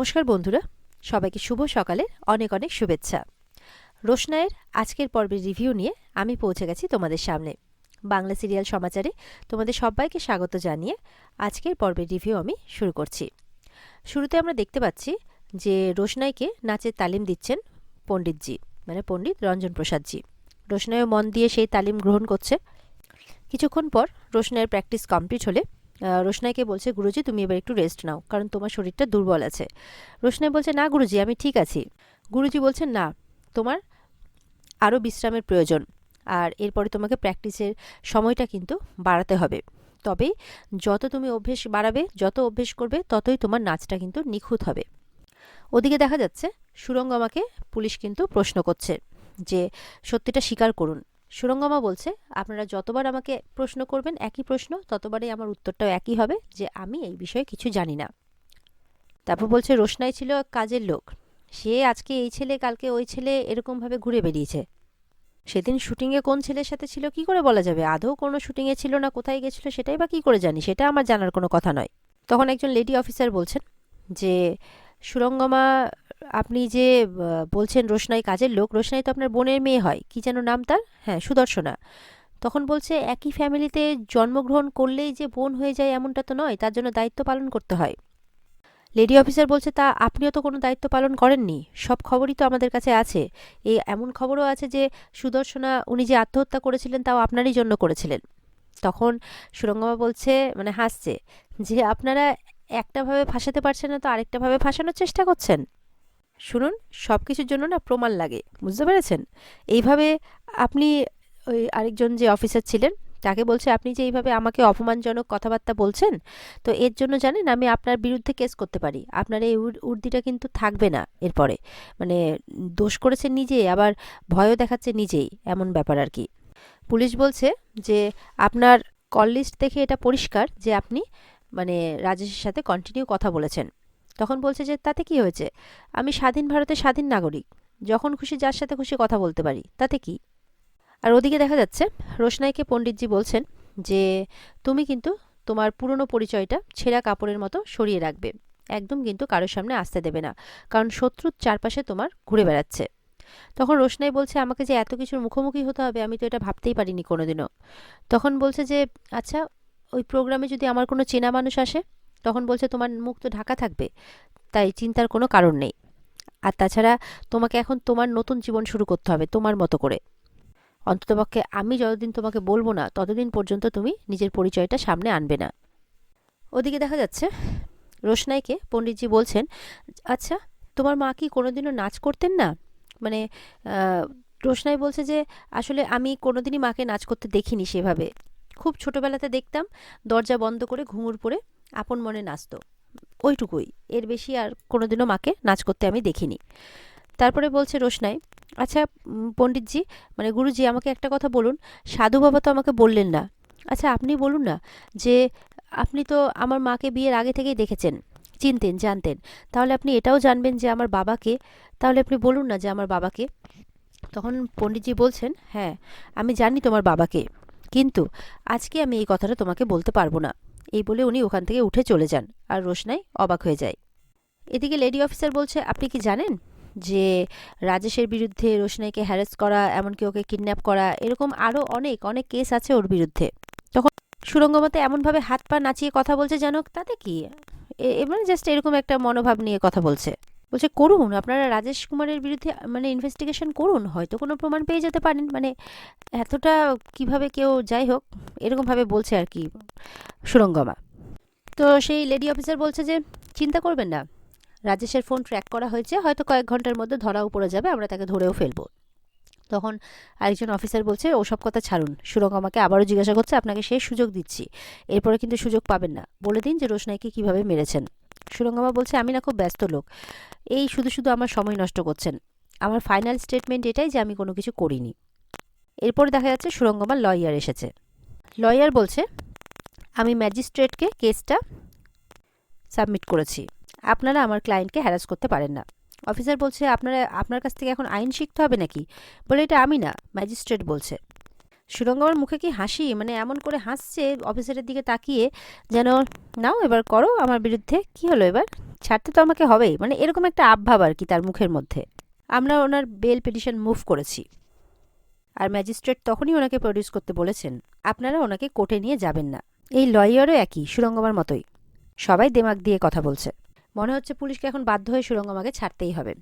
নমস্কার বন্ধুরা, সবাইকে শুভ সকালের অনেক অনেক শুভেচ্ছা। রোশনাইয়ের আজকের পর্বের রিভিউ নিয়ে আমি পৌঁছে গেছি তোমাদের সামনে। বাংলা সিরিয়াল সমাচারে তোমাদের সবাইকে স্বাগত জানিয়ে আজকের পর্বের রিভিউ আমি শুরু করছি। শুরুতে আমরা দেখতে পাচ্ছি যে রোশনাইকে নাচের তালিম দিচ্ছেন পণ্ডিতজি, মানে পণ্ডিত রঞ্জন প্রসাদজি। রোশনাইও মন দিয়ে সেই তালিম গ্রহণ করছে। কিছুক্ষণ পর রোশনাইয়ের প্র্যাকটিস কমপ্লিট হলে রোশনাইকে বলছে, গুরুজি তুমি এবার একটু রেস্ট নাও, কারণ তোমার শরীরটা দুর্বল আছে। রোশনাই বলছে, না গুরুজি আমি ঠিক আছি। গুরুজি বলছেন, না, তোমার আরও বিশ্রামের প্রয়োজন, আর এরপরে তোমাকে প্র্যাকটিসের সময়টা কিন্তু বাড়াতে হবে। তবে যত তুমি অভ্যেস বাড়াবে, যত অভ্যেস করবে, ততই তোমার নাচটা কিন্তু নিখুঁত হবে। ওদিকে দেখা যাচ্ছে সুরঙ্গমাকে পুলিশ কিন্তু প্রশ্ন করছে যে সত্যিটা স্বীকার করুন। সুরঙ্গমা বলছে, আপনারা যতবার আমাকে প্রশ্ন করবেন একই প্রশ্ন, ততবারই আমার উত্তরটাও একই হবে যে আমি এই বিষয়ে কিছু জানি না। তারপর বলছে, রোশনাই ছিল কাজের লোক, সে আজকে এই ছেলে কালকে ওই ছেলে এরকমভাবে ঘুরে বেরিয়েছে। সেদিন শুটিংয়ে কোন ছেলের সাথে ছিল কি করে বলা যাবে? আদৌ কোনো শুটিংয়ে ছিল না, কোথায় গেছিল সেটাই বা কি করে জানি? সেটা আমার জানার কোনো কথা নয়। তখন একজন লেডি অফিসার বলছেন যে, সুরঙ্গমা, আপনি যে বলছেন রোশনাই কাজের লোক, রোশনাই তো আপনার বোনের মেয়ে হয়, কি যেন নাম তার? হ্যাঁ, সুদর্শনা। তখন বলছে, একই ফ্যামিলিতে জন্মগ্রহণ করলেই যে বোন হয়ে যায় এমনটা তো নয়, তার জন্য দায়িত্ব পালন করতে হয়। লেডি অফিসার বলছে, তা আপনিও তো কোনো দায়িত্ব পালন করেননি, সব খবরই তো আমাদের কাছে আছে। এই এমন খবরও আছে যে সুদর্শনা উনি যে আত্মহত্যা করেছিলেন তাও আপনারই জন্য করেছিলেন। তখন সুরঙ্গমা বলছে, মানে হাসছে, যে আপনারা একটাভাবে ফাঁসাতে পারছেন না তো আরেকটাভাবে ফাঁসানোর চেষ্টা করছেন। শুনুন, সব কিছুর জন্য না প্রমাণ লাগে, বুঝতে পেরেছেন? এইভাবে আপনি, ওই আরেকজন যে অফিসার ছিলেন তাকে বলছে, আপনি যে এইভাবে আমাকে অপমানজনক কথাবার্তা বলছেন, তো এর জন্য জানেন আমি আপনার বিরুদ্ধে কেস করতে পারি, আপনার এই উর্দিটা কিন্তু থাকবে না এরপরে। মানে দোষ করেছেন নিজে, আবার ভয়ও দেখাচ্ছে নিজেই, এমন ব্যাপার আর কি। পুলিশ বলছে যে আপনার কল লিস্ট দেখে এটা পরিষ্কার যে আপনি মানে রাজেশের সাথে কন্টিনিউ কথা বলেছেন। তখন বলছে যে তাতে কি হয়েছে, আমি স্বাধীন ভারতের স্বাধীন নাগরিক, যখন খুশি যার সাথে খুশি কথা বলতে পারি, তাতে কি? আর ওদিকে দেখা যাচ্ছে রোশনাইকে পণ্ডিতজি বলছেন যে তুমি কিন্তু তোমার পুরনো পরিচয়টা ছেঁড়া কাপড়ের মতো সরিয়ে রাখবে, একদম কিন্তু কারোর সামনে আসতে দেবে না, কারণ শত্রুর চারপাশে তোমার ঘুরে বেড়াচ্ছে। তখন রোশনাই বলছে, আমাকে যে এত কিছুর মুখোমুখি হতে হবে আমি তো এটা ভাবতেই পারিনি কোনোদিনও। তখন বলছে যে, আচ্ছা, ওই প্রোগ্রামে যদি আমার কোনো চেনা মানুষ আসে? তখন বলছে, তোমার মুখ তো ঢাকা থাকবে, তাই চিন্তার কোনো কারণ নেই। আর তাছাড়া তোমাকে এখন তোমার নতুন জীবন শুরু করতে হবে তোমার মতো করে। অন্ততপক্ষে আমি যতদিন তোমাকে বলবো না ততদিন পর্যন্ত তুমি নিজের পরিচয়টা সামনে আনবে না। ওদিকে দেখা যাচ্ছে রোশনাইকে পণ্ডিতজি বলছেন, আচ্ছা, তোমার মা কি কোনোদিনও নাচ করতেন না? মানে রোশনাই বলছে যে আসলে আমি কোনোদিনই মাকে নাচ করতে দেখিনি সেভাবে। খুব ছোটবেলাতে দেখতাম দরজা বন্ধ করে ঘুঙুর পরে আপন মনে নাচতো, ওইটুকুই, এর বেশি আর কোনোদিনও মাকে নাচ করতে আমি দেখিনি। তারপরে বলছে রোশনাই, আচ্ছা পণ্ডিতজি, মানে গুরুজি, আমাকে একটা কথা বলুন, সাধু বাবা তো আমাকে বললেন না, আচ্ছা আপনি বলুন না, যে আপনি তো আমার মাকে বিয়ের আগে থেকেই দেখেছেন, চিনতেন, জানতেন, তাহলে আপনি এটাও জানবেন যে আমার বাবাকে, তাহলে আপনি বলুন না যে আমার বাবাকে। তখন পণ্ডিতজি বলছেন, হ্যাঁ আমি জানি তোমার বাবাকে, কিন্তু আজকে আমি এই কথাটা তোমাকে বলতে পারবো না। এই বলে উনি ওখান থেকে উঠে চলে যান, আর রোশনাই অবাক হয়ে যায়। এদিকে লেডি অফিসার বলছে, আপনি কি জানেন যে রাজেশের বিরুদ্ধে রোশনাইকে হ্যারাস করা, এমনকি ওকে কিডন্যাপ করা, এরকম আরও অনেক অনেক কেস আছে ওর বিরুদ্ধে। তখন সুরঙ্গমাতে এমনভাবে হাত পা নাচিয়ে কথা বলছে যেন তাতে কি, মানে জাস্ট এরকম একটা মনোভাব নিয়ে কথা বলছে। বলছে, করুন, আপনারা রাজেশ কুমারের বিরুদ্ধে মানে ইনভেস্টিগেশন করুন, হয়তো কোনো প্রমাণ পেয়ে যেতে পারেন। মানে এতটা কিভাবে কেউ, যাই হোক, এরকমভাবে বলছে আর কি সুরঙ্গমা। তো সেই লেডি অফিসার বলছে যে চিন্তা করবেন না, রাজেশের ফোন ট্র্যাক করা হয়েছে, হয়তো কয়েক ঘন্টার মধ্যে ধরাও পড়ে যাবে, আমরা তাকে ধরেও ফেলবো। তখন আরেকজন অফিসার বলছে, ওসব কথা ছাড়ুন, সুরঙ্গমাকে আবারও জিজ্ঞাসা করছে, আপনাকে শেষ সুযোগ দিচ্ছি, এরপরে কিন্তু সুযোগ পাবেন না, বলে দিন যে রোশনাইকে কীভাবে মেরেছেন। সুরঙ্গমা বলছে, আমি না খুব ব্যস্ত লোক, এই শুধু শুধু আমার সময় নষ্ট করছেন, আমার ফাইনাল স্টেটমেন্ট এটাই যে আমি কোনো কিছু করিনি। এরপরে দেখা যাচ্ছে সুরঙ্গমার লয়ার এসেছে। লয়ার বলছে, আমি ম্যাজিস্ট্রেটকে কেসটা সাবমিট করেছি, আপনারা আমার ক্লায়েন্টকে হ্যারাস করতে পারেন না। অফিসার বলছে, আপনার কাছ থেকে এখন আইন শিখতে হবে নাকি? বলে, এটা আমি না, ম্যাজিস্ট্রেট বলছে। সুরঙ্গমার মুখে কি হাসি, মানে এমন করে হাসছে অফিসারের দিকে তাকিয়ে যেন, নাও এবার করো আমার বিরুদ্ধে, কি হলো এবার, ছাড়তে তো আমাকে হবেই, মানে এরকম একটা আবভাব আর কি তার মুখের মধ্যে। আমরা ওনার বেল পিটিশন মুভ করেছি, আর ম্যাজিস্ট্রেট তখনই ওনাকে প্রডিউস করতে বলেছেন, আপনারা ওনাকে কোর্টে নিয়ে যাবেন না। এই লয়ারও একই, সুরঙ্গমার মতোই। সবাই দেমাগ দিয়ে কথা বলছে। মনে হচ্ছে পুলিশকে এখন বাধ্য হয়ে সুরঙ্গমাকে ছাড়তেই হবে।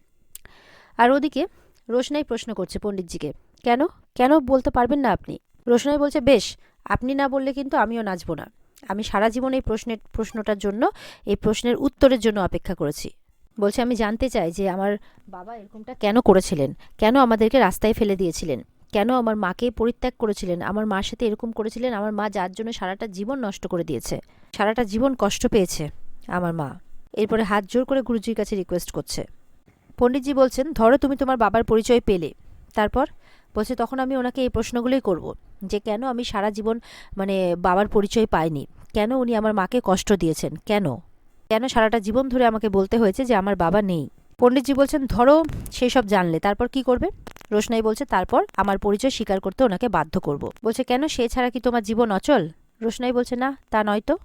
আর ওদিকে রোশনাই প্রশ্ন করছে পণ্ডিতজিকে, কেন কেন বলতে পারবেন না আপনি? রোশনাই বলছে, বেশ, আপনি না বললে কিন্তু আমিও নাচব না। আমি সারা জীবন এই প্রশ্নটার জন্য, এই প্রশ্নের উত্তরের জন্য অপেক্ষা করেছি। বলছে, আমি জানতে চাই যে আমার বাবা এরকমটা কেন করেছিলেন, কেন আমাদেরকে রাস্তায় ফেলে দিয়েছিলেন, কেন আমার মাকে পরিত্যাগ করেছিলেন, আমার মার সাথে এরকম করেছিলেন, আমার মা যার জন্য সারাটা জীবন নষ্ট করে দিয়েছে, সারাটা জীবন কষ্ট পেয়েছে আমার মা। এরপরে হাত জোর করে গুরুজির কাছে রিকোয়েস্ট করছে। পণ্ডিতজি বলছেন, ধরো তুমি তোমার বাবার পরিচয় পেলে, তারপর? বলছে, তখন আমি ওনাকে এই প্রশ্নগুলোই করব, যে কেন আমি সারা জীবন মানে বাবার পরিচয় পাইনি, কেন উনি আমার মাকে কষ্ট দিয়েছেন, কেন কেন সারাটা জীবন ধরে আমাকে বলতে হয়েছে যে আমার বাবা নেই। পণ্ডিতজি বলছেন, ধরো সেই সব জানলে, তারপর কি করবে? রোশনাই বলছে, তারপর আমার পরিচয় স্বীকার করতে ওনাকে বাধ্য করব। বলছে, কেন, সে ছাড়া কি তোমার জীবন অচল? রোশনাই বলছে, না, তা নয় তো।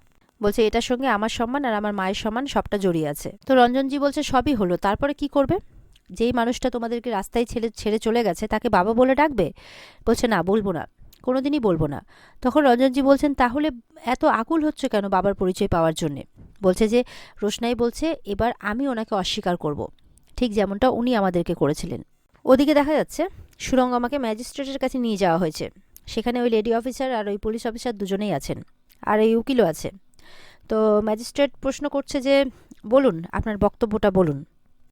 বলছে, এটার সঙ্গে আমার সম্মান আর আমার মায়ের সম্মান সবটা জড়িয়ে আছে। তো রঞ্জনজি বলছে, সবই হলো, তারপরে কি করবে? যেই মানুষটা তোমাদেরকে রাস্তায় ছেড়ে চলে গেছে তাকে বাবা বলে ডাকবে? বলছে, না, বলবো না, কোনোদিনই বলবো না। তখন রঞ্জনজি বলছেন, তাহলে এত আকুল হচ্ছে কেন বাবার পরিচয় পাওয়ার জন্যে? বলছে যে, রোশনাই বলছে, এবার আমি ওনাকে অস্বীকার করব, ঠিক যেমনটা উনি আমাদেরকে করেছিলেন। ওদিকে দেখা যাচ্ছে সুরঙ্গমাকে ম্যাজিস্ট্রেটের কাছে নিয়ে যাওয়া হয়েছে। সেখানে ওই লেডি অফিসার আর ওই পুলিশ অফিসার দুজনেই আছেন, আর এই উকিলও আছে। তো ম্যাজিস্ট্রেট প্রশ্ন করছে যে, বলুন, আপনার বক্তব্যটা বলুন,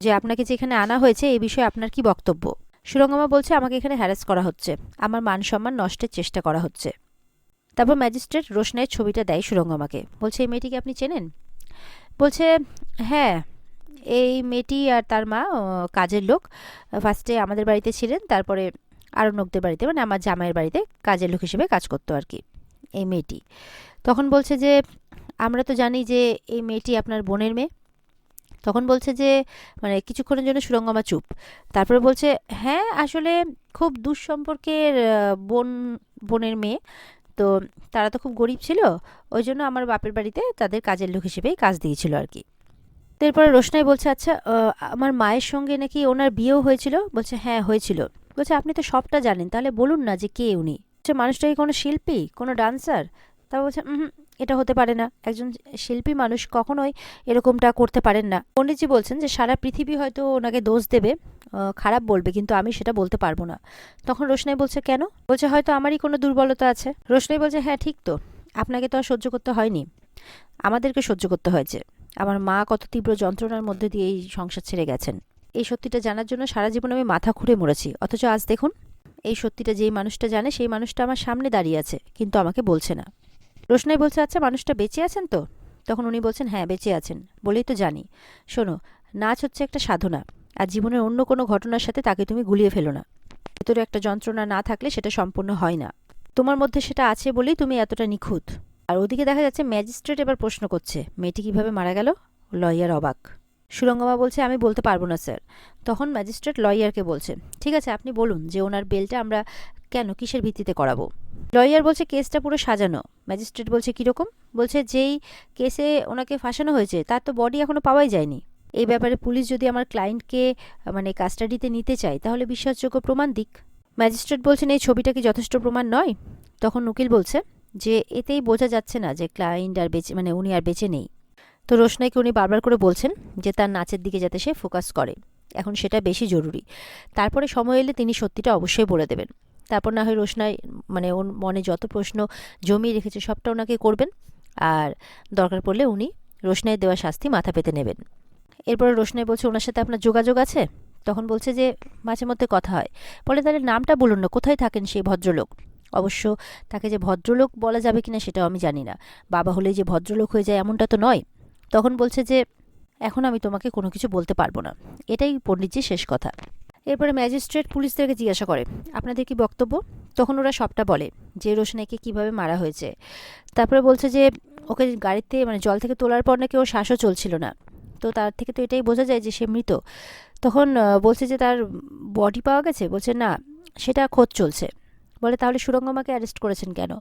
যে আপনাকে যেখানে আনা হয়েছে এই বিষয়ে আপনার কি বক্তব্য? সুরঙ্গমা বলছে, আমাকে এখানে হ্যারাস করা হচ্ছে, আমার মান সম্মান নষ্টের চেষ্টা করা হচ্ছে। তারপর ম্যাজিস্ট্রেট রোশনাইয়ের ছবিটা দেয় সুরঙ্গমাকে, বলছে, এই মেয়েটিকে আপনি চেনেন? বলছে, হ্যাঁ, এই মেয়েটি আর তার মা কাজের লোক। ফার্স্টে আমাদের বাড়িতে ছিলেন, তারপরে আরণ্যকদের বাড়িতে, মানে আমার জামাইয়ের বাড়িতে কাজের লোক হিসেবে কাজ করতো আর কি এই মেয়েটি। তখন বলছে যে, আমরা তো জানি যে এই মেয়েটি আপনার বোনের মেয়ে। তখন বলছে যে, মানে কিছুক্ষণের জন্য সুরঙ্গমা চুপ। তারপরে বলছে, হ্যাঁ, আসলে খুব দুঃসম্পর্কের বোনের মেয়ে। তো তারা তো খুব গরিব ছিল, ওই জন্য আমার বাপের বাড়িতে তাদের কাজের লোক হিসেবেই কাজ দিয়েছিল আর কি। এরপরে রোশনাই বলছে, আচ্ছা, আমার মায়ের সঙ্গে নাকি ওনার বিয়েও হয়েছিল? বলছে, হ্যাঁ, হয়েছিল। বলছে, আপনি তো সবটা জানেন, তাহলে বলুন না যে কে উনি। মানুষটা কি কোনো শিল্পী, কোনো ডান্সার? তা বলছে, এটা হতে পারে না, একজন শিল্পী মানুষ কখনোই এরকমটা করতে পারেন না। পণ্ডিতজি বলছেন যে সারা পৃথিবী হয়তো ওনাকে দোষ দেবে, খারাপ বলবে, কিন্তু আমি সেটা বলতে পারবো না। তখন রোশনাই বলছে, কেন? বলছে, হয়তো আমারই কোনো দুর্বলতা আছে। রোশনাই বলছে, হ্যাঁ, ঠিক তো, আপনাকে তো আর সহ্য করতে হয়নি, আমাদেরকে সহ্য করতে হয়েছে। আমার মা কত তীব্র যন্ত্রণার মধ্যে দিয়ে এই সংসার ছেড়ে গেছেন, এই সত্যিটা জানার জন্য সারা জীবন আমি মাথা খুঁড়ে মরেছি, অথচ আজ দেখুন, এই সত্যিটা যেই মানুষটা জানে সেই মানুষটা আমার সামনে দাঁড়িয়ে আছে, কিন্তু আমাকে বলছে না। রোশনাই বলছে, আচ্ছা, মানুষটা বেঁচে আছেন তো? তখন উনি বলছেন, হ্যাঁ, বেঁচে আছেন বলেই তো জানি। শোনো, নাচ হচ্ছে একটা সাধনা, আর জীবনের অন্য কোনো ঘটনার সাথে তাকে তুমি গুলিয়ে ফেলো না। ভেতরে একটা যন্ত্রণা না থাকলে সেটা সম্পূর্ণ হয় না, তোমার মধ্যে সেটা আছে বলেই তুমি এতটা নিখুঁত। আর ওদিকে দেখা যাচ্ছে ম্যাজিস্ট্রেট এবার প্রশ্ন করছে, মেয়েটি কিভাবে মারা গেল? লয়ার অবাক। সুরঙ্গমা বলছে, আমি বলতে পারবো না স্যার। তখন ম্যাজিস্ট্রেট লয়ারকে বলছে, ঠিক আছে, আপনি বলুন যে ওনার বেলটা আমরা কেন, কিসের ভিত্তিতে করাবো? লয়ার বলছে, কেসটা পুরো সাজানো। ম্যাজিস্ট্রেট বলছে, কীরকম? বলছে, যেই কেসে ওনাকে ফাঁসানো হয়েছে তার তো বডি এখনো পাওয়াই যায়নি। এই ব্যাপারে পুলিশ যদি আমার ক্লায়েন্টকে মানে কাস্টাডিতে নিতে চায় তাহলে বিশ্বাসযোগ্য প্রমাণ দিক। ম্যাজিস্ট্রেট বলছেন, এই ছবিটা কি যথেষ্ট প্রমাণ নয়? তখন উকিল বলছে যে এতেই বোঝা যাচ্ছে না যে ক্লায়েন্ট আর বেঁচে, মানে উনি আর বেঁচে নেই। তো রোশনাইকে উনি বারবার করে বলছেন যে তার নাচের দিকে যাতে সে ফোকাস করে, এখন সেটা বেশি জরুরি। তারপরে সময় এলে তিনি সত্যিটা অবশ্যই বলে দেবেন। তারপর না হয় রোশনাই মানে ওর মনে যত প্রশ্ন জমিয়ে রেখেছে সবটা ওনাকে করবেন, আর দরকার পড়লে উনি রোশনাইয়ের দেওয়া শাস্তি মাথা পেতে নেবেন। এরপরে রোশনাই বলছে, ওনার সাথে আপনার যোগাযোগ আছে? তখন বলছে যে মাঝে মধ্যে কথা হয়। বলে, তাহলে নামটা বলুন না, কোথায় থাকেন সেই ভদ্রলোক? অবশ্য তাকে যে ভদ্রলোক বলা যাবে কিনা সেটাও আমি জানি না, বাবা হলেই যে ভদ্রলোক হয়ে যায় এমনটা তো নয়। তখন বলছে যে, এখন আমি তোমাকে কোনো কিছু বলতে পারবো না। এটাই পণ্ডিতজির শেষ কথা। এরপরে ম্যাজিস্ট্রেট পুলিশদেরকে জিজ্ঞাসা করে, আপনাদের কি বক্তব্য? তখন ওরা সবটা বলে যে রোশনাইকে কিভাবে মারা হয়েছে। তারপরে বলছে যে ওকে গাড়িতে, মানে জল থেকে তোলার পর নাকি ওর শ্বাসও চলছিল না, তো তার থেকে তো এটাই বোঝা যায় যে সে মৃত। তখন বলছে যে তার বডি পাওয়া গেছে? বলছে, না, সেটা খোঁজ চলছে। বলে, তাহলে সুরঙ্গমাকে অ্যারেস্ট করেছেন কেন?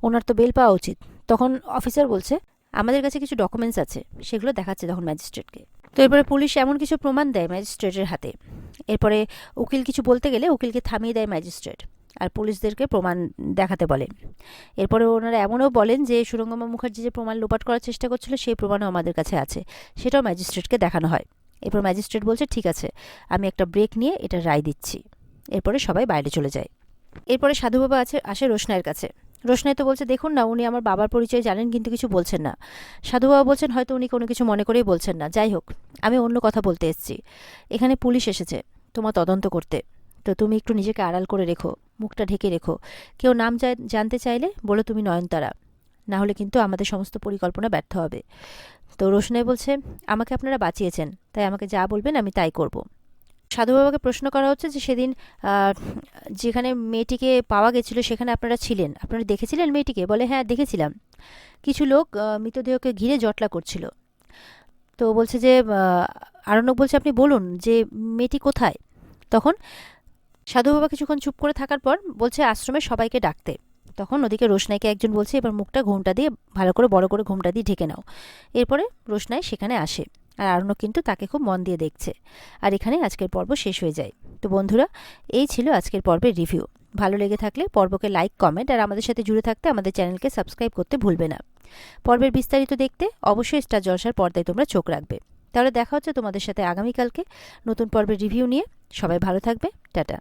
ওনার তো বেল পাওয়া উচিত। তখন অফিসার বলছে, আমাদের কাছে কিছু ডকুমেন্টস আছে, সেগুলো দেখাচ্ছে তখন ম্যাজিস্ট্রেটকে। তো এরপরে পুলিশ এমন কিছু প্রমাণ দেয় ম্যাজিস্ট্রেটের হাতে। এরপরে উকিল কিছু বলতে গেলে উকিলকে থামিয়ে দেয় ম্যাজিস্ট্রেট, আর পুলিশদেরকে প্রমাণ দেখাতে বলেন। এরপরে ওনারা এমনও বলেন যে সুরঙ্গমা মুখার্জি যে প্রমাণ লোপাট করার চেষ্টা করছিল সেই প্রমাণও আমাদের কাছে আছে, সেটাও ম্যাজিস্ট্রেটকে দেখানো হয়। এরপর ম্যাজিস্ট্রেট বলছে ঠিক আছে, আমি একটা ব্রেক নিয়ে এটা রায় দিচ্ছি। এরপরে সবাই বাইরে চলে যায়। এরপরে সাধুবাবা আসে রোশনাইয়ের কাছে। রোশনাই তো বলছে দেখুন না, উনি আমার বাবার পরিচয় জানেন কিন্তু কিছু বলছেন না। সাধুবাবা বলছেন হয়তো উনি কোনো কিছু মনে করেই বলছেন না, যাই হোক আমি অন্য কথা বলতে এসেছি। এখানে পুলিশ এসেছে তোমার তদন্ত করতে, তো তুমি একটু নিজেকে আড়াল করে রেখো, মুখটা ঢেকে রেখো। কেউ নাম জানতে চাইলে বলো তুমি নয়নতারা, না হলে কিন্তু আমাদের সমস্ত পরিকল্পনা ব্যর্থ হবে। তো রোশনাই বলছে আমাকে আপনারা বাঁচিয়েছেন, তাই আমাকে যা বলবেন আমি তাই করব। সাধুবাবাকে প্রশ্ন করা হচ্ছে যে সেদিন যেখানে মেয়েটিকে পাওয়া গেছিল সেখানে আপনারা ছিলেন, আপনারা দেখেছিলেন মেয়েটিকে? বলে হ্যাঁ দেখেছিলাম। কিছু লোক মৃতদেহকে ঘিরে জটলা করছিল। তো বলছে যে আরণ্যক বলছে আপনি বলুন যে মেয়েটি কোথায়। তখন সাধুবাবা কিছুক্ষণ চুপ করে থাকার পর বলছে আশ্রমে সবাইকে ডাকতে। তখন ওদিকে রোশনাইকে একজন বলছে এবার মুখটা ঘোমটা দিয়ে ভালো করে বড় করে ঘোমটা দিয়ে ঢেকে নাও। এরপরে রোশনাই সেখানে আসে, আর আরণ্যক কিন্তু তাকে খুব মন দিয়ে দেখছে। আর এখানে আজকের পর্ব শেষ হয়ে যায়। তো বন্ধুরা, এই ছিল আজকের পর্বের রিভিউ। ভালো লেগে থাকলে পর্বকে লাইক, কমেন্ট আর আমাদের সাথে জুড়ে থাকতে আমাদের চ্যানেলকে সাবস্ক্রাইব করতে ভুলবে না। পর্বের বিস্তারিত দেখতে অবশ্যই স্টার জলসার পর্দায় তোমরা চোখ রাখবে। তাহলে দেখা হচ্ছে তোমাদের সাথে আগামীকালকে নতুন পর্বের রিভিউ নিয়ে। সবাই ভালো থাকবে, টাটা।